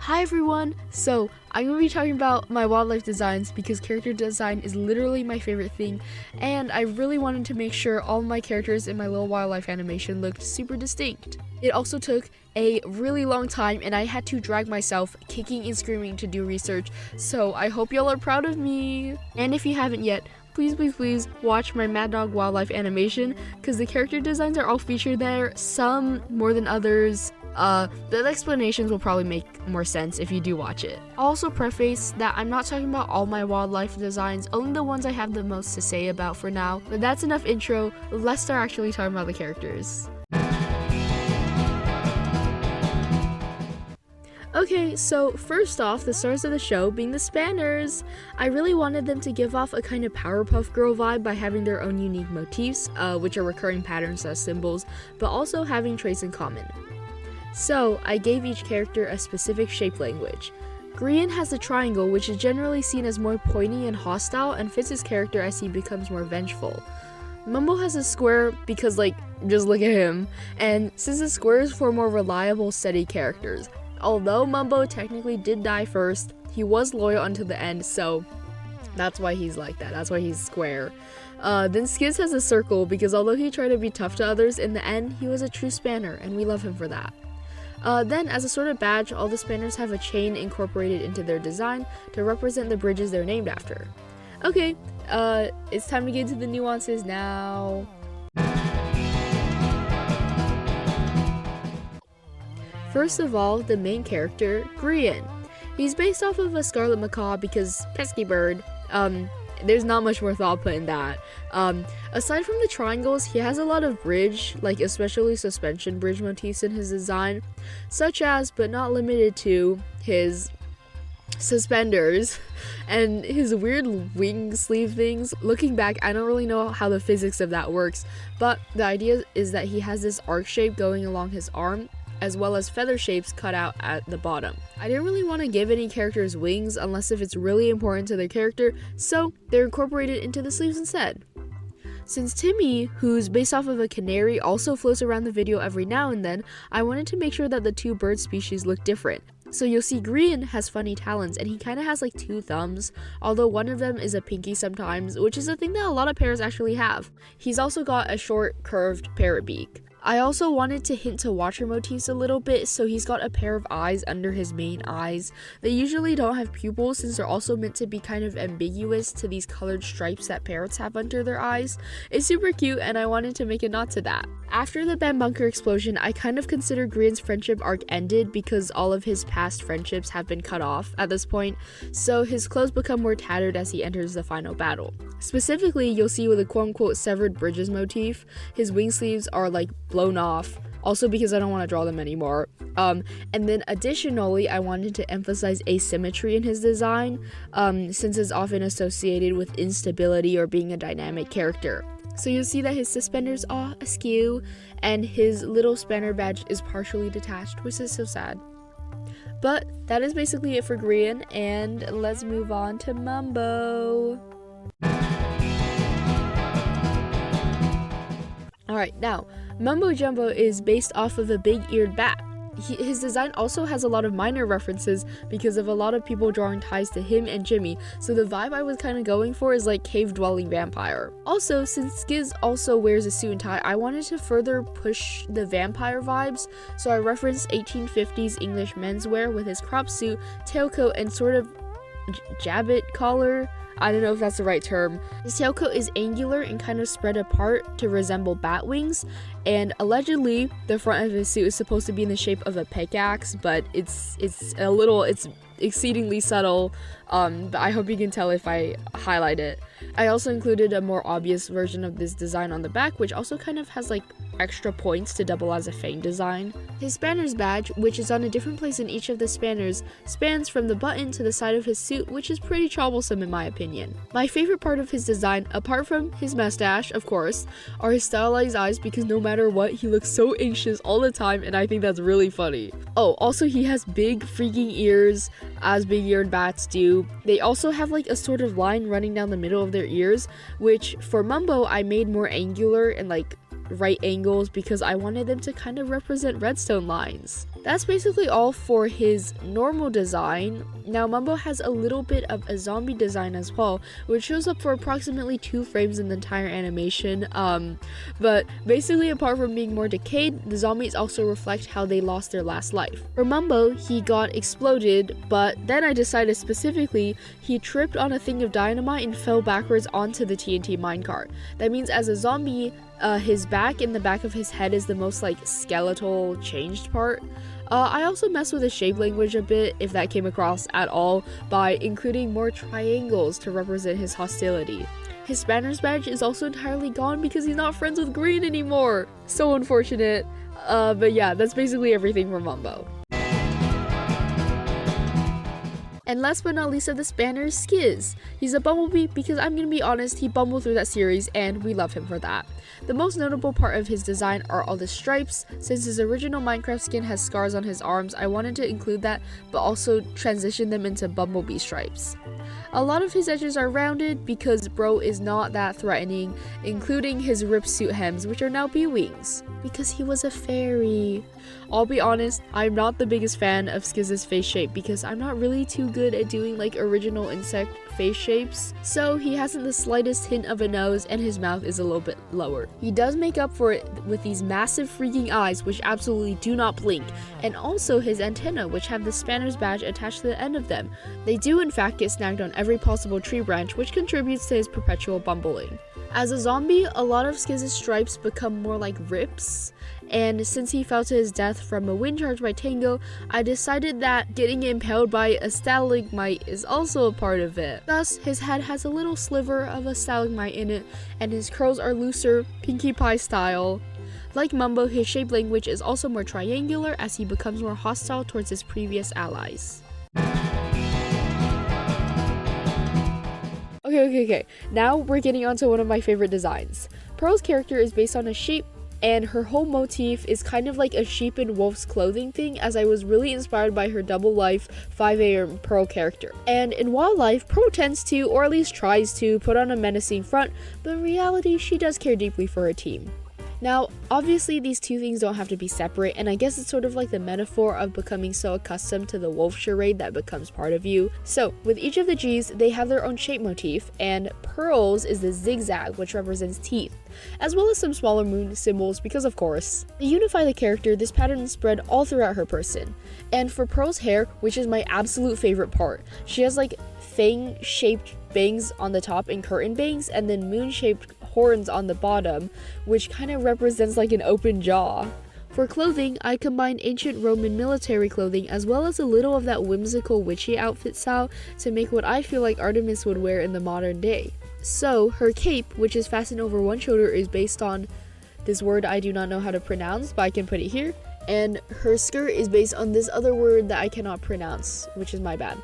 Hi everyone! So, I'm going to be talking about my wildlife designs because character design is literally my favorite thing, and I really wanted to make sure all my characters in my little wildlife animation looked super distinct. It also took a really long time and I had to drag myself kicking and screaming to do research, so I hope y'all are proud of me! And if you haven't yet, please watch my Mad Dog wildlife animation because the character designs are all featured there, some more than others. The explanations will probably make more sense if you do watch it. I'll also preface that I'm not talking about all my wildlife designs, only the ones I have the most to say about for now. But that's enough intro, let's start actually talking about the characters. Okay, so first off, the stars of the show being the Spanners. I really wanted them to give off a kind of Powerpuff Girl vibe by having their own unique motifs, which are recurring patterns as symbols, but also having traits in common. So, I gave each character a specific shape language. Grian has a triangle, which is generally seen as more pointy and hostile and fits his character as he becomes more vengeful. Mumbo has a square because, just look at him. And since the squares for more reliable, steady characters. Although Mumbo technically did die first, he was loyal until the end, so that's why he's like that. That's why he's square. Then Skizz has a circle because although he tried to be tough to others, in the end, he was a true Spanner, and we love him for that. Then, as a sort of badge, all the Spanners have a chain incorporated into their design to represent the bridges they're named after. Okay, it's time to get into the nuances now. First of all, the main character, Grian. He's based off of a scarlet macaw because pesky bird. There's not much more thought put in that. Aside from the triangles, he has a lot of bridge, especially suspension bridge motifs in his design, such as, but not limited to, his suspenders and his weird wing sleeve things. Looking back, I don't really know how the physics of that works, but the idea is that he has this arc shape going along his arm, as well as feather shapes cut out at the bottom. I didn't really want to give any characters wings unless if it's really important to their character, so they're incorporated into the sleeves instead. Since Timmy, who's based off of a canary, also floats around the video every now and then, I wanted to make sure that the two bird species look different. So you'll see Grian has funny talons and he kind of has two thumbs, although one of them is a pinky sometimes, which is a thing that a lot of parrots actually have. He's also got a short curved parrot beak. I also wanted to hint to watcher motifs a little bit, so he's got a pair of eyes under his main eyes. They usually don't have pupils since they're also meant to be kind of ambiguous to these colored stripes that parrots have under their eyes. It's super cute and I wanted to make a nod to that. After the Bambunker explosion, I kind of consider Grian's friendship arc ended because all of his past friendships have been cut off at this point, so his clothes become more tattered as he enters the final battle. Specifically, you'll see with a quote-unquote severed bridges motif, his wing sleeves are blown off, also because I don't want to draw them anymore. And then additionally, I wanted to emphasize asymmetry in his design, since it's often associated with instability or being a dynamic character. So you'll see that his suspenders are askew, and his little spanner badge is partially detached, which is so sad. But that is basically it for Grian, and let's move on to Mumbo. Alright, now, Mumbo Jumbo is based off of a big-eared bat. His design also has a lot of minor references because of a lot of people drawing ties to him and Jimmy, so the vibe I was kind of going for is cave-dwelling vampire. Also, since Skizz also wears a suit and tie, I wanted to further push the vampire vibes, so I referenced 1850s English menswear with his crop suit, tailcoat, and sort of jabbit collar. I don't know if that's the right term. His tailcoat is angular and kind of spread apart to resemble bat wings, and allegedly the front of his suit is supposed to be in the shape of a pickaxe, but it's exceedingly subtle, but I hope you can tell if I highlight it. I also included a more obvious version of this design on the back, which also kind of has extra points to double as a fang design. His Spanner's badge, which is on a different place in each of the Spanners, spans from the button to the side of his suit, which is pretty troublesome in my opinion. My favorite part of his design, apart from his mustache, of course, are his stylized eyes because no matter what, he looks so anxious all the time and I think that's really funny. Oh, also he has big freaking ears, as big-eared bats do. They also have a sort of line running down the middle of their ears, which for Mumbo I made more angular and right angles because I wanted them to kind of represent redstone lines. That's basically all for his normal design. Now Mumbo has a little bit of a zombie design as well, which shows up for approximately 2 frames in the entire animation. But basically, apart from being more decayed, the zombies also reflect how they lost their last life. For Mumbo, he got exploded, but then I decided specifically he tripped on a thing of dynamite and fell backwards onto the TNT minecart. That means as a zombie, his back and the back of his head is the most like skeletal changed part. I also messed with the shape language a bit, if that came across at all, by including more triangles to represent his hostility. His Spanner's badge is also entirely gone because he's not friends with Grian anymore. So unfortunate. But yeah, that's basically everything from Mumbo. And last but not least of the Spanners, Skizz. He's a bumblebee because I'm gonna be honest, he bumbled through that series and we love him for that. The most notable part of his design are all the stripes. Since his original Minecraft skin has scars on his arms, I wanted to include that, but also transition them into bumblebee stripes. A lot of his edges are rounded because bro is not that threatening, including his ripped suit hems, which are now bee wings, because he was a fairy. I'll be honest, I'm not the biggest fan of Skizz's face shape because I'm not really too good at doing like original insect face shapes, so he hasn't the slightest hint of a nose and his mouth is a little bit lower. He does make up for it with these massive freaking eyes which absolutely do not blink, and also his antenna which have the Spanner's badge attached to the end of them. They do in fact get snagged on every possible tree branch, which contributes to his perpetual bumbling. As a zombie, a lot of Skizz's stripes become more like rips, and since he fell to his death from a wind charge by Tango, I decided that getting impaled by a stalagmite is also a part of it. Thus, his head has a little sliver of a stalagmite in it, and his curls are looser, Pinkie Pie style. Like Mumbo, his shape language is also more triangular as he becomes more hostile towards his previous allies. Okay. Now we're getting onto one of my favorite designs. Pearl's character is based on a sheep, and her whole motif is kind of like a sheep in wolf's clothing thing, as I was really inspired by her double life 5 a.m. Pearl character. And in wildlife, Pearl tends to, or at least tries to, put on a menacing front, but in reality, she does care deeply for her team. Now, obviously these two things don't have to be separate, and I guess it's sort of like the metaphor of becoming so accustomed to the wolf charade that becomes part of you. So, with each of the G's, they have their own shape motif, and Pearl's is the zigzag, which represents teeth, as well as some smaller moon symbols because of course. To unify the character, this pattern is spread all throughout her person. And for Pearl's hair, which is my absolute favorite part, she has like fang-shaped bangs on the top and curtain bangs, and then moon-shaped horns on the bottom, which kind of represents like an open jaw. For clothing, I combined ancient Roman military clothing as well as a little of that whimsical witchy outfit style to make what I feel like Artemis would wear in the modern day. So, her cape, which is fastened over one shoulder, is based on this word I do not know how to pronounce, but I can put it here. And her skirt is based on this other word that I cannot pronounce, which is my bad.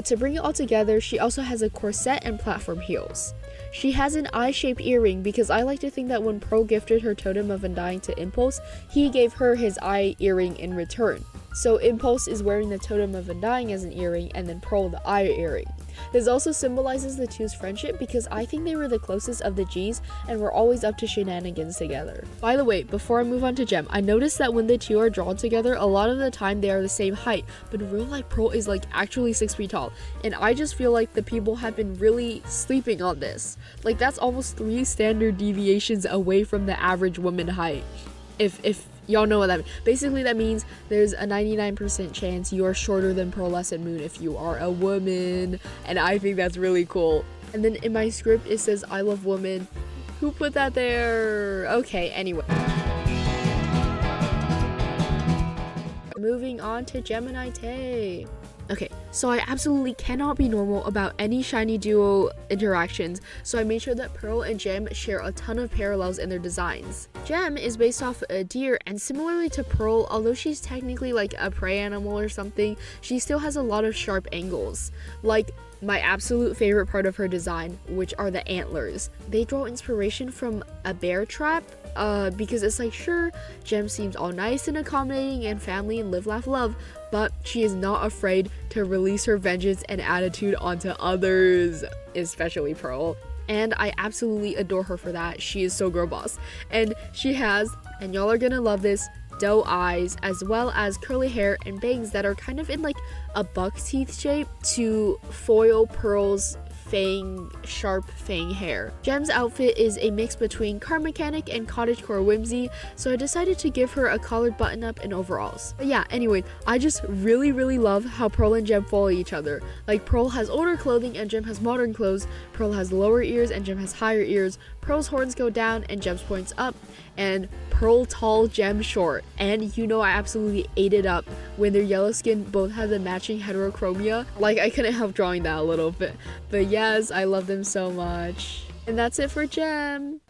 To bring it all together, she also has a corset and platform heels. She has an eye-shaped earring because I like to think that when Pearl gifted her totem of undying to Impulse, he gave her his eye earring in return. So Impulse is wearing the totem of undying as an earring, and then Pearl the eye earring. This also symbolizes the two's friendship because I think they were the closest of the G's and were always up to shenanigans together. By the way, before I move on to Gem, I noticed that when the two are drawn together, a lot of the time they are the same height, but in real life Pearl is like actually 6 feet tall, and I just feel like the people have been really sleeping on this. Like that's almost 3 standard deviations away from the average woman height. If y'all know what that means. Basically, that means there's a 99% chance you are shorter than pearlescentmoon if you are a woman, and I think that's really cool. And then in my script, it says, I love women. Who put that there? Okay, anyway. Moving on to Geminitay. Okay, so I absolutely cannot be normal about any shiny duo interactions, so I made sure that Pearl and Gem share a ton of parallels in their designs. Gem is based off a deer, and similarly to Pearl, although she's technically like a prey animal or something, she still has a lot of sharp angles. Like my absolute favorite part of her design, which are the antlers. They draw inspiration from a bear trap, because it's like, sure, Gem seems all nice and accommodating and family and live, laugh, love, but she is not afraid to release her vengeance and attitude onto others, especially Pearl. and I absolutely adore her for that. She is so girl boss. And she has, and y'all are gonna love this, doe eyes, as well as curly hair and bangs that are kind of in like a buck teeth shape to foil Pearl's sharp fang hair. Gem's outfit is a mix between car mechanic and cottagecore whimsy, so I decided to give her a collared button up and overalls. But yeah, anyway, I just really love how Pearl and Gem follow each other. Like, Pearl has older clothing and Gem has modern clothes. Pearl has lower ears and Gem has higher ears. Pearl's horns go down and Gem's points up, and Pearl tall, Gem short. And you know, I absolutely ate it up when their yellow skin both have the matching heterochromia. Like, I couldn't help drawing that a little bit. But yes, I love them so much. And that's it for Gem.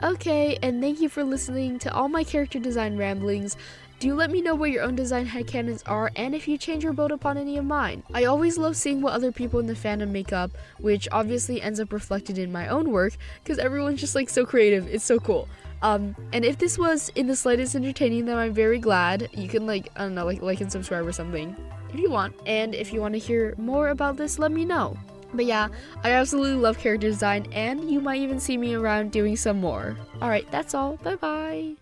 Okay, and thank you for listening to all my character design ramblings. Do let me know what your own design headcanons are and if you change or build upon any of mine. I always love seeing what other people in the fandom make up, which obviously ends up reflected in my own work because everyone's just like so creative. It's so cool. And if this was in the slightest entertaining, then I'm very glad. You can like and subscribe or something if you want. And if you want to hear more about this, let me know. But yeah, I absolutely love character design, and you might even see me around doing some more. Alright, that's all. Bye bye.